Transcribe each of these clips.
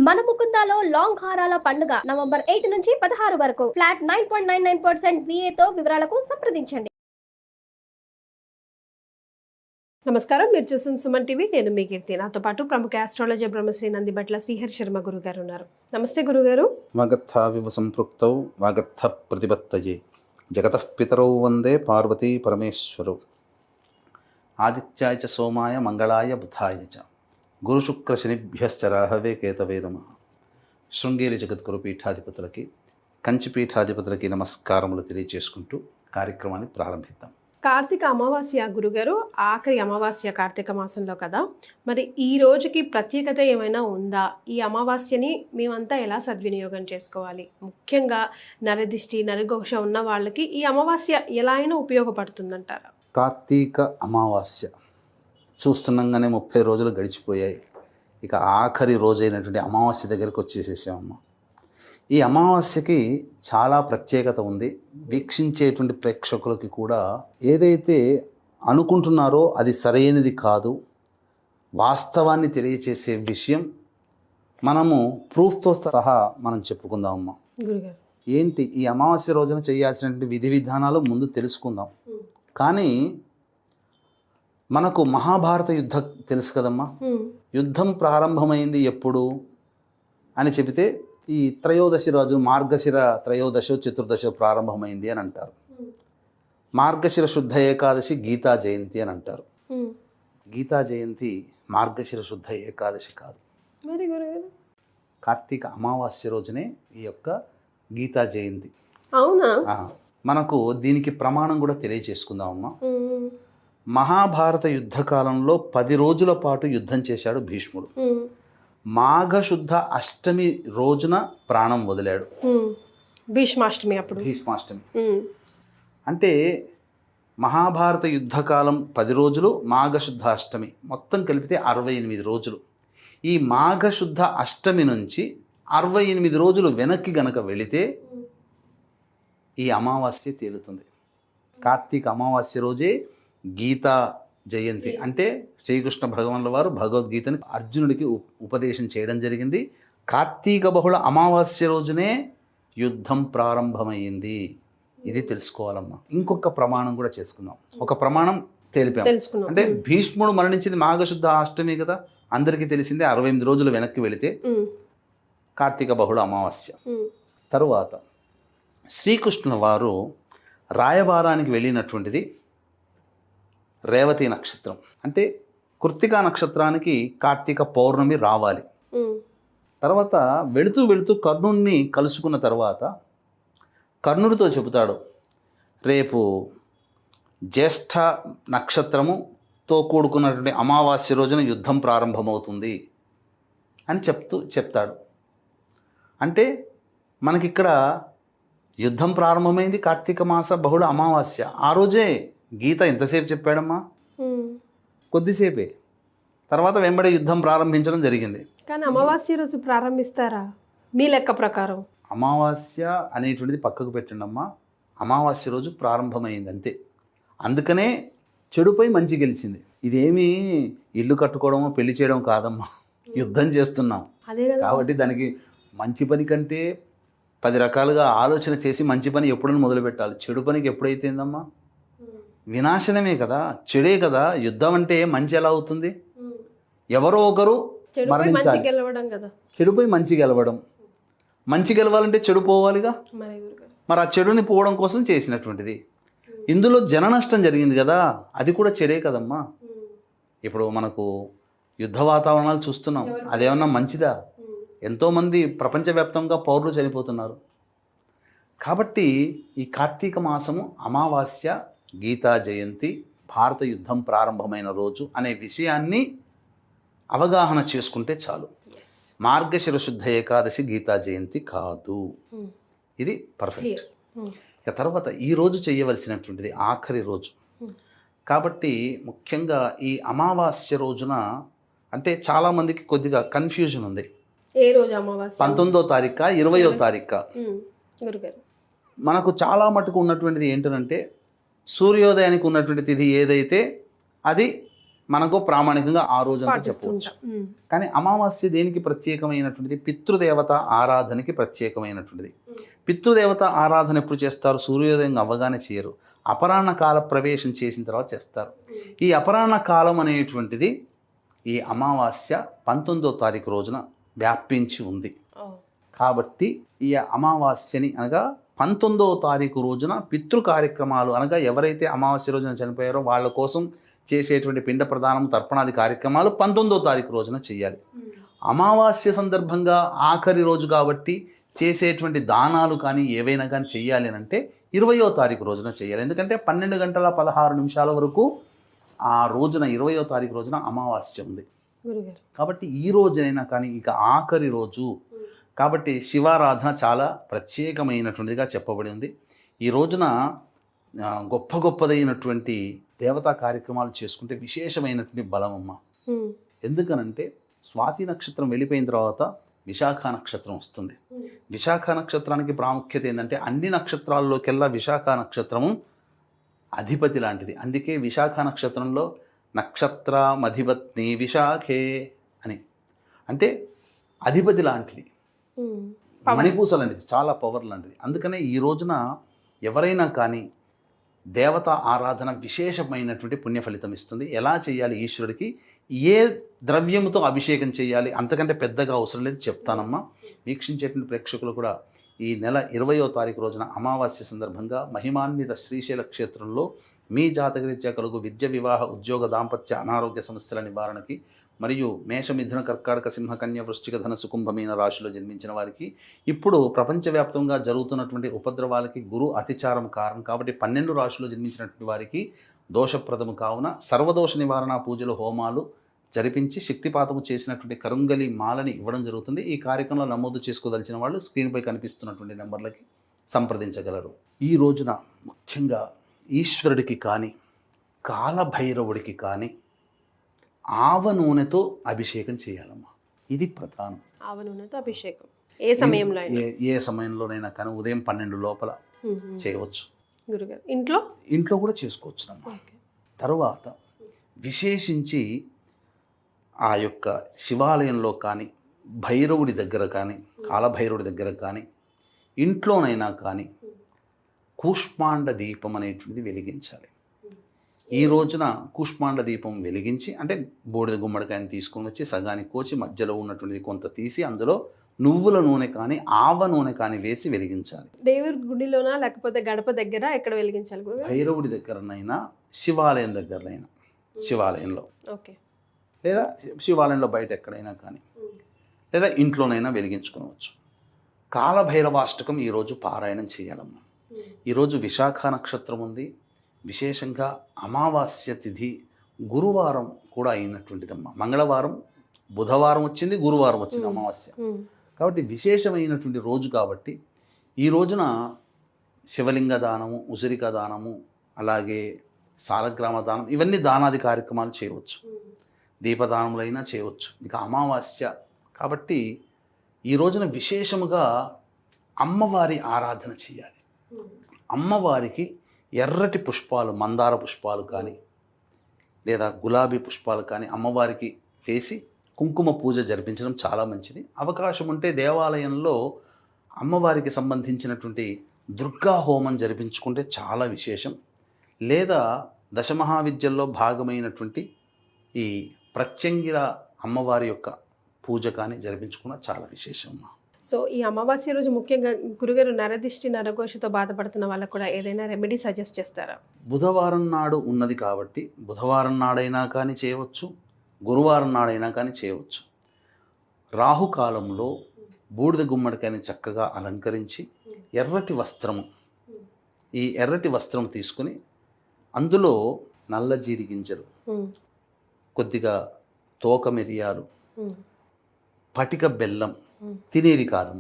మన ముకుందాలో లాంగ్ హారాల పండుగ నవంబర్ 8 నుంచి 16 వరకు ఫ్లాట్ 9.99% VAతో వివరాలకు సంప్రదించండి. నమస్కారం, మీరు చూస్తున్న సుమన్ టీవీ. నేను మీ కీర్తి. నాతో పాటు ప్రముఖ ఆస్ట్రాలజీ బ్రహ్మశ్రీ నందిబట్ల శ్రీహరి శర్మ గురుగారు ఉన్నారు. నమస్తే గురుగారు. వాగర్థావివ సంపృక్తౌ వాగర్థ ప్రతిపత్తయే జగతః పితరౌ వందే పార్వతీ పరమేశ్వరౌ ఆదిత్యాయ చ సోమాయ మంగళాయ బుధాయ చ గురుశుక్రశనిభ్యశ్చ రాహవే కేతవే నమః. శృంగేరి జగద్గురు పీఠాధిపతులకి, కంచి పీఠాధిపతులకి నమస్కారములు తెలియజేసుకుంటూ కార్యక్రమాన్ని ప్రారంభిద్దాం. కార్తీక అమావాస్య గురుగారు, ఆఖరి అమావాస్య కార్తీక మాసంలో కదా, మరి ఈ రోజుకి ప్రత్యేకత ఏమైనా ఉందా? ఈ అమావాస్యని మేమంతా ఎలా సద్వినియోగం చేసుకోవాలి? ముఖ్యంగా నరదిష్టి, నరఘోష ఉన్న వాళ్ళకి ఈ అమావాస్య ఎలా అయినా ఉపయోగపడుతుందంటారా? కార్తీక అమావాస్య చూస్తుండగానే 30 రోజులు గడిచిపోయాయి. ఇక ఆఖరి రోజైనటువంటి అమావాస్య దగ్గరికి వచ్చేసేసామమ్మ. ఈ అమావాస్యకి చాలా ప్రత్యేకత ఉంది. వీక్షించేటువంటి ప్రేక్షకులకి కూడా ఏదైతే అనుకుంటున్నారో అది సరైనది కాదు, వాస్తవాన్ని తెలియచేసే విషయం మనము ప్రూఫ్తో సహా మనం చెప్పుకుందామమ్మా. గురుగారు, ఏంటి ఈ అమావాస్య రోజున చేయాల్సినటువంటి విధి విధానాలు ముందు తెలుసుకుందాం. కానీ మనకు మహాభారత యుద్ధం తెలుసు కదమ్మా. యుద్ధం ప్రారంభమైంది ఎప్పుడు అని చెబితే ఈ త్రయోదశి రోజు మార్గశిర త్రయోదశో చతుర్దశో ప్రారంభమైంది అని అంటారు. మార్గశిర శుద్ధ ఏకాదశి గీతా జయంతి అని అంటారు. గీతా జయంతి మార్గశిర శుద్ధ ఏకాదశి కాదు, కార్తీక అమావాస్య రోజునే ఈ యొక్క గీతా జయంతి. అవునా? మనకు దీనికి ప్రమాణం కూడా తెలియజేసుకుందామమ్మా. మహాభారత యుద్ధకాలంలో 10 రోజుల పాటు యుద్ధం చేశాడు భీష్ముడు. మాఘశుద్ధ అష్టమి రోజున ప్రాణం వదిలాడు. భీష్మాష్టమి. అప్పుడు భీష్మాష్టమి అంటే మహాభారత యుద్ధకాలం 10 రోజులు, మాఘశుద్ధ అష్టమి మొత్తం కలిపితే 68 రోజులు. ఈ మాఘశుద్ధ అష్టమి నుంచి 68 రోజులు వెనక్కి గనక వెళితే ఈ అమావాస్య తేలుతుంది. కార్తీక అమావాస్య రోజే గీతా జయంతి. అంటే శ్రీకృష్ణ భగవానుల వారు భగవద్గీతని అర్జునుడికి ఉపదేశం చేయడం జరిగింది. కార్తీక బహుళ అమావాస్య రోజునే యుద్ధం ప్రారంభమైంది. ఇది తెలుసుకోవాలమ్మా. ఇంకొక ప్రమాణం కూడా చేసుకుందాం. ఒక ప్రమాణం తెలిపాం. అంటే భీష్ముడు మరణించింది మాఘశుద్ధ అష్టమి కదా, అందరికీ తెలిసిందే. 68 రోజులు వెనక్కి వెళితే కార్తీక బహుళ అమావాస్య. తరువాత శ్రీకృష్ణుల వారు రాయబారానికి వెళ్ళినటువంటిది రేవతి నక్షత్రం. అంటే కృత్తికా నక్షత్రానికి కార్తీక పౌర్ణమి రావాలి. తర్వాత వెళుతూ వెళుతూ కర్ణుడిని కలుసుకున్న తర్వాత కర్ణుడితో చెబుతాడు, రేపు జ్యేష్ఠ నక్షత్రముతో కూడుకున్నటువంటి అమావాస్య రోజున యుద్ధం ప్రారంభమవుతుంది అని చెప్తాడు. అంటే మనకిక్కడ యుద్ధం ప్రారంభమైంది కార్తీక మాస బహుళ అమావాస్య. ఆ రోజే గీత ఎంతసేపు చెప్పాడమ్మా? కొద్దిసేపే. తర్వాత వెంబడే యుద్ధం ప్రారంభించడం జరిగింది. కానీ అమావాస్య రోజు ప్రారంభిస్తారా మీ లెక్క ప్రకారం? అమావాస్య అనేటువంటిది పక్కకు పెట్టండమ్మా. అమావాస్య రోజు ప్రారంభమైంది అంతే. అందుకనే చెడుపై మంచి గెలిచింది. ఇదేమీ ఇల్లు కట్టుకోవడమో పెళ్లి చేయడం కాదమ్మా, యుద్ధం చేస్తున్నాం. కాబట్టి దానికి మంచి పని కంటే 10 రకాలుగా ఆలోచన చేసి మంచి పని ఎప్పుడైనా మొదలు పెట్టాలి. చెడు పనికి ఎప్పుడైతేందమ్మా? వినాశనమే కదా, చెడే కదా. యుద్ధం అంటే మంచి ఎలా అవుతుంది? ఎవరో ఒకరు మరణించాలి, చెడుపై మంచి గెలవడం. మంచి గెలవాలంటే చెడు పోవాలిగా. మరి ఆ చెడుని పోవడం కోసం చేసినటువంటిది. ఇందులో జన నష్టం జరిగింది కదా, అది కూడా చెడే కదమ్మా. ఇప్పుడు మనకు యుద్ధ వాతావరణాలు చూస్తున్నాం, అదేమన్నా మంచిదా? ఎంతోమంది ప్రపంచవ్యాప్తంగా పౌరులు చనిపోతున్నారు. కాబట్టి ఈ కార్తీక మాసము అమావాస్య, గీతా జయంతి, భారత యుద్ధం ప్రారంభమైన రోజు అనే విషయాన్ని అవగాహన చేసుకుంటే చాలు. మార్గశిర శుద్ధ ఏకాదశి గీతా జయంతి కాదు. ఇది పర్ఫెక్ట్. ఇక తర్వాత ఈ రోజు చేయవలసినటువంటిది ఆఖరి రోజు. కాబట్టి ముఖ్యంగా ఈ అమావాస్య రోజున అంటే చాలామందికి కొద్దిగా కన్ఫ్యూజన్ ఉంది. ఏ రోజు అమావాస్య? 19వ తారీఖు, 20వ తారీఖు. మనకు చాలా మటుకు ఉన్నటువంటిది ఏంటంటే సూర్యోదయానికి ఉన్నటువంటి తిథి ఏదైతే అది మనకు ప్రామాణికంగా ఆ రోజు అంతా చెప్పవచ్చు. పాటిస్తుంటాం. కానీ అమావాస్య దేనికి ప్రత్యేకమైనటువంటిది? పితృదేవత ఆరాధనకి ప్రత్యేకమైనటువంటిది. పితృదేవత ఆరాధన ఎప్పుడు చేస్తారు? సూర్యోదయం అవ్వగానే చేయరు, అపరాహ్న కాల ప్రవేశం చేసిన తర్వాత చేస్తారు. ఈ అపరాహ్న కాలం అనేటువంటిది ఈ అమావాస్య 19వ తారీఖు రోజున వ్యాపించి ఉంది. కాబట్టి ఈ అమావాస్యని అనగా 19వ తారీఖు రోజున పితృ కార్యక్రమాలు అనగా ఎవరైతే అమావాస్య రోజున చనిపోయారో వాళ్ళ కోసం చేసేటువంటి పిండ ప్రదానం తర్పణాది కార్యక్రమాలు 19వ తారీఖు రోజున చేయాలి. అమావాస్య సందర్భంగా ఆఖరి రోజు కాబట్టి చేసేటువంటి దానాలు కానీ ఏవైనా కానీ చెయ్యాలి అని అంటే 20వ తారీఖు రోజున చేయాలి. ఎందుకంటే 12 గంటల 16 నిమిషాల వరకు ఆ రోజున 20వ తారీఖు రోజున అమావాస్య ఉంది. కాబట్టి ఈ రోజునైనా కానీ ఇక ఆఖరి రోజు కాబట్టి శివారాధన చాలా ప్రత్యేకమైనటువంటిదిగా చెప్పబడి ఉంది. ఈ రోజున గొప్పదైనటువంటి దేవతా కార్యక్రమాలు చేసుకుంటే విశేషమైనటువంటి బలమమ్మ. ఎందుకనంటే స్వాతి నక్షత్రం వెళ్ళిపోయిన తర్వాత విశాఖ నక్షత్రం వస్తుంది. విశాఖ నక్షత్రానికి ప్రాముఖ్యత ఏంటంటే అన్ని నక్షత్రాల్లోకెల్లా విశాఖ నక్షత్రము అధిపతి లాంటిది. అందుకే విశాఖ నక్షత్రంలో నక్షత్రమధిపత్ని విశాఖే అని అంటే అధిపతి లాంటిది, మణిపూస లాంటిది, చాలా పవర్ లాంటిది. అందుకనే ఈ రోజున ఎవరైనా కానీ దేవతా ఆరాధన విశేషమైనటువంటి పుణ్య ఫలితం ఇస్తుంది. ఎలా చేయాలి? ఈశ్వరుడికి ఏ ద్రవ్యముతో అభిషేకం చేయాలి అంతకంటే పెద్దగా అవసరం లేదు, చెప్తానమ్మా. వీక్షించేటువంటి ప్రేక్షకులు కూడా ఈ నెల 20వ తారీఖు రోజున అమావాస్య సందర్భంగా మహిమాన్విత శ్రీశైల క్షేత్రంలో మీ జాతకరీత్యా కలుగు విద్య, వివాహ, ఉద్యోగ, దాంపత్య, అనారోగ్య సమస్యల నివారణకి మరియు మేష, మిథున, కర్కాటక, సింహ, కన్య, వృశ్చిక, ధనుసు, కుంభమీన రాశిలో జన్మించిన వారికి ఇప్పుడు ప్రపంచవ్యాప్తంగా జరుగుతున్నటువంటి ఉపద్రవాలకి గురు అతిచారం కారణం. కాబట్టి 12 రాశుల్లో జన్మించినటువంటి వారికి దోషప్రదము కావున సర్వదోష నివారణ పూజలు, హోమాలు జరిపించి శక్తిపాతము చేసినటువంటి కరుంగలి మాలని ఇవ్వడం జరుగుతుంది. ఈ కార్యక్రమంలో నమోదు చేసుకోదలిచిన వాళ్ళు స్క్రీన్పై కనిపిస్తున్నటువంటి నెంబర్లకి సంప్రదించగలరు. ఈ రోజున ముఖ్యంగా ఈశ్వరుడికి కానీ కాలభైరవుడికి కానీ ఆవ నూనెతో అభిషేకం చేయాలమ్మా. ఇది ప్రధానం. ఆవ నూనెతో అభిషేకం ఏ సమయంలో ఏ సమయంలోనైనా కానీ ఉదయం 12 లోపల చేయవచ్చు. గురుగారు ఇంట్లో కూడా చేసుకోవచ్చునమ్మా. తరువాత విశేషించి ఆ యొక్క శివాలయంలో కానీ భైరవుడి దగ్గర కానీ కాలభైరవుడి దగ్గర కానీ ఇంట్లోనైనా కానీ కూష్మాండ దీపం అనేటువంటిది వెలిగించాలి. ఈ రోజున కూష్మాండ దీపం వెలిగించి అంటే బూడిద గుమ్మడికాయని తీసుకొని వచ్చి సగానికి కోసి మధ్యలో ఉన్నటువంటిది కొంత తీసి అందులో నువ్వుల నూనె కానీ ఆవ నూనె కానీ వేసి వెలిగించాలి. దేవుడి గుడిలోనా లేకపోతే గడప దగ్గర ఎక్కడ వెలిగించాలి? భైరవుడి దగ్గరనైనా శివాలయం దగ్గరనైనా, శివాలయంలో లేదా శివాలయంలో బయట ఎక్కడైనా కానీ లేదా ఇంట్లోనైనా వెలిగించుకోవచ్చు. కాలభైరవాష్టకం ఈరోజు పారాయణం చేయాలమ్మా. ఈరోజు విశాఖ నక్షత్రం ఉంది. విశేషంగా అమావాస్య తిథి గురువారం కూడా అయినటువంటిదమ్మా. మంగళవారం, బుధవారం వచ్చింది, గురువారం వచ్చింది అమావాస్య. కాబట్టి విశేషమైనటువంటి రోజు కాబట్టి ఈ రోజున శివలింగ దానము, ఉసిరిక దానము, అలాగే సాలగ్రామ దానం, ఇవన్నీ దానాది కార్యక్రమాలు చేయవచ్చు. దీపదానములైనా చేయవచ్చు. ఇక అమావాస్య కాబట్టి ఈ రోజున విశేషముగా అమ్మవారి ఆరాధన చేయాలి. అమ్మవారికి ఎర్రటి పుష్పాలు, మందార పుష్పాలు కానీ లేదా గులాబీ పుష్పాలు కానీ అమ్మవారికి వేసి కుంకుమ పూజ జరిపించడం చాలా మంచిది. అవకాశం ఉంటే దేవాలయంలో అమ్మవారికి సంబంధించినటువంటి దుర్గా హోమం జరిపించుకుంటే చాలా విశేషం. లేదా దశమహావిద్యల్లో భాగమైనటువంటి ఈ ప్రత్యంగిర అమ్మవారి యొక్క పూజ కానీ జరిపించుకున్న చాలా విశేషం. సో ఈ అమావాస్య రోజు ముఖ్యంగా గురుగారు నరదిష్టి, నరఘోషతో బాధపడుతున్న వాళ్ళకు కూడా ఏదైనా రెమెడీ సజెస్ట్ చేస్తారా? బుధవారం నాడు ఉన్నది కాబట్టి బుధవారం నాడైనా కానీ చేయవచ్చు, గురువారం నాడైనా కానీ చేయవచ్చు. రాహుకాలంలో బూడిద గుమ్మడికాయని చక్కగా అలంకరించి ఎర్రటి వస్త్రము, ఈ ఎర్రటి వస్త్రం తీసుకుని అందులో నల్ల జీడి గింజలు, కొద్దిగా తోక మిరియాలు, పటిక బెల్లం, తినేది కాదు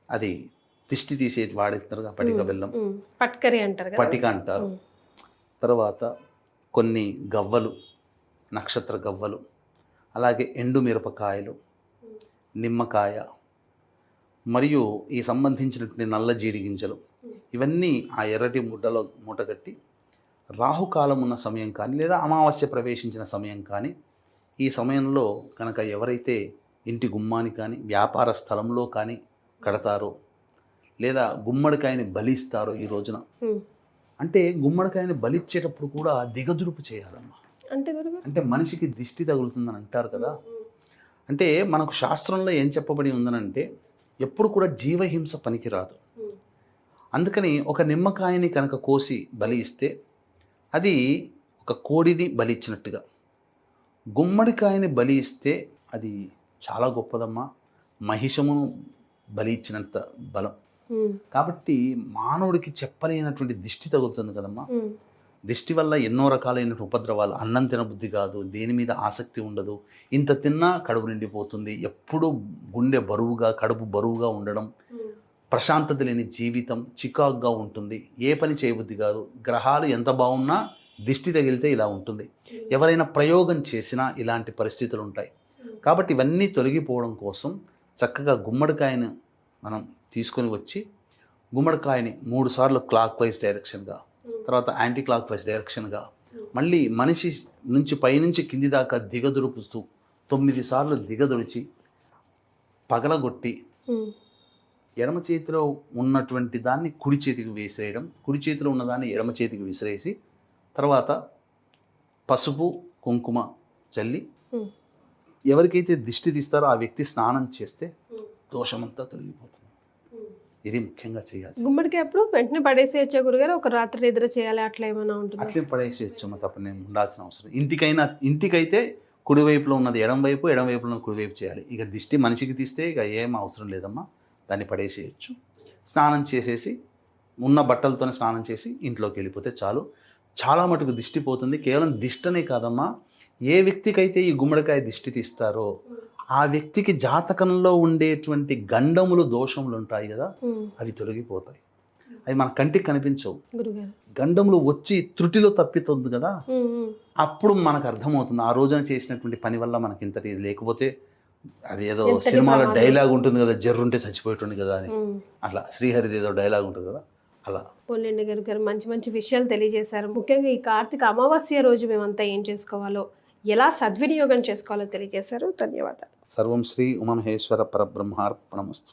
అది దిష్టి తీసేది వాడేస్తున్నారు పటిక బెల్లం, పట్కరి అంటారు, పటిక అంటారు. తర్వాత కొన్ని గవ్వలు, నక్షత్ర గవ్వలు, అలాగే ఎండు మిరపకాయలు, నిమ్మకాయ మరియు ఈ సంబంధించినటువంటి నల్ల జీడి గింజలు, ఇవన్నీ ఆ ఎర్రటి ముడ్డలో మూటగట్టి రాహుకాలం ఉన్న సమయం కానీ లేదా అమావాస్య ప్రవేశించిన సమయం కానీ ఈ సమయంలో కనుక ఎవరైతే ఇంటి గుమ్మాని కానీ వ్యాపార స్థలంలో కానీ కడతారో లేదా గుమ్మడికాయని బలిస్తారో ఈ రోజున, అంటే గుమ్మడికాయని బలిచ్చేటప్పుడు కూడా దిగదురుపు చేయాలమ్మా. అంటే గురుగారు అంటే మనిషికి దిష్టి తగులుతుందని అంటారు కదా. అంటే మనకు శాస్త్రంలో ఏం చెప్పబడి ఉందనంటే ఎప్పుడు కూడా జీవహింస పనికిరాదు. అందుకని ఒక నిమ్మకాయని కనుక కోసి బలి ఇస్తే అది ఒక కోడిని బలి ఇచ్చినట్టుగా, గుమ్మడికాయని బలి ఇస్తే అది చాలా గొప్పదమ్మా, మహిషమును బలి ఇచ్చినంత బలం. కాబట్టి మానవుడికి చెప్పలేనటువంటి దిష్టి తగులుతుంది కదమ్మా. దిష్టి వల్ల ఎన్నో రకాలైన ఉపద్రవాలు, అన్నం తినబుద్ధి కాదు, దేని మీద ఆసక్తి ఉండదు, ఇంత తిన్నా కడుపు నిండిపోతుంది, ఎప్పుడూ గుండె బరువుగా కడుపు బరువుగా ఉండడం, ప్రశాంతత లేని జీవితం, చికాకుగా ఉంటుంది, ఏ పని చేయబుద్ధి కాదు. గ్రహాలు ఎంత బాగున్నా దిష్టి తగిలితే ఇలా ఉంటుంది. ఎవరైనా ప్రయోగం చేసినా ఇలాంటి పరిస్థితులు ఉంటాయి. కాబట్టి ఇవన్నీ తొలగిపోవడం కోసం చక్కగా గుమ్మడికాయను మనం తీసుకొని వచ్చి గుమ్మడికాయని 3 సార్లు క్లాక్ వైజ్ డైరెక్షన్గా, తర్వాత యాంటీ క్లాక్ వైజ్ డైరెక్షన్గా, మళ్ళీ మనిషి నుంచి పైనుంచి కింది దాకా దిగదురుపుతూ 9 సార్లు దిగదుడిచి పగలగొట్టి ఎడమ చేతిలో ఉన్నటువంటి దాన్ని కుడి చేతికి విసిరేయడం, కుడి చేతిలో ఉన్నదాన్ని ఎడమ చేతికి విసిరేసి తర్వాత పసుపు కుంకుమ చల్లి ఎవరికైతే దిష్టి తీస్తారో ఆ వ్యక్తి స్నానం చేస్తే దోషమంతా తొలగిపోతుంది. ఇది ముఖ్యంగా చేయాలి. గుమ్మడికాయ అప్పుడు వెంటనే పడేసేయచ్చా గురుగారు? ఒక రాత్రి నిద్ర చేయాలి అట్లా ఏమైనా ఉంటుంది? అట్లే పడేసేయచ్చమ్మా, తప్ప నేను ఉండాల్సిన అవసరం. ఇంటికైతే కుడివైపులో ఉన్నది ఎడమవైపు, ఎడమవైపులో ఉన్నది కుడివైపు చేయాలి. ఇక దిష్టి మనిషికి తీస్తే ఇక ఏం అవసరం లేదమ్మా, దాన్ని పడేసేయచ్చు. స్నానం చేసేసి ఉన్న బట్టలతోనే స్నానం చేసి ఇంట్లోకి వెళ్ళిపోతే చాలు. చాలా మటుకు దిష్టి పోతుంది. కేవలం దిష్టనే కాదమ్మా, ఏ వ్యక్తికైతే ఈ గుమ్మడికాయ దిష్టి తీస్తారో ఆ వ్యక్తికి జాతకంలో ఉండేటువంటి గండములు, దోషములు ఉంటాయి కదా, అవి తొలగిపోతాయి. అవి మన కంటికి కనిపించవు. గండములు వచ్చి త్రుటిలో తప్పితుంది కదా, అప్పుడు మనకు అర్థమవుతుంది ఆ రోజున చేసినటువంటి పని వల్ల మనకి ఇంతటి. లేకపోతే అది ఏదో సినిమాలో డైలాగ్ ఉంటుంది కదా, జర్రుంటే చచ్చిపోయేటుంది కదా అని, అట్లా శ్రీహరిది ఏదో డైలాగ్ ఉంటుంది కదా, అలా. పోలేండి గారు మంచి మంచి విషయాలు తెలియజేశారు. ముఖ్యంగా ఈ కార్తీక అమావాస్య రోజు మేమంతా ఏం చేసుకోవాలో, ఎలా సద్వినియోగం చేసుకోవాలో తెలియజేశారు. ధన్యవాదాలు. సర్వం శ్రీ ఉమామహేశ్వర పరబ్రహ్మార్పణమస్తు.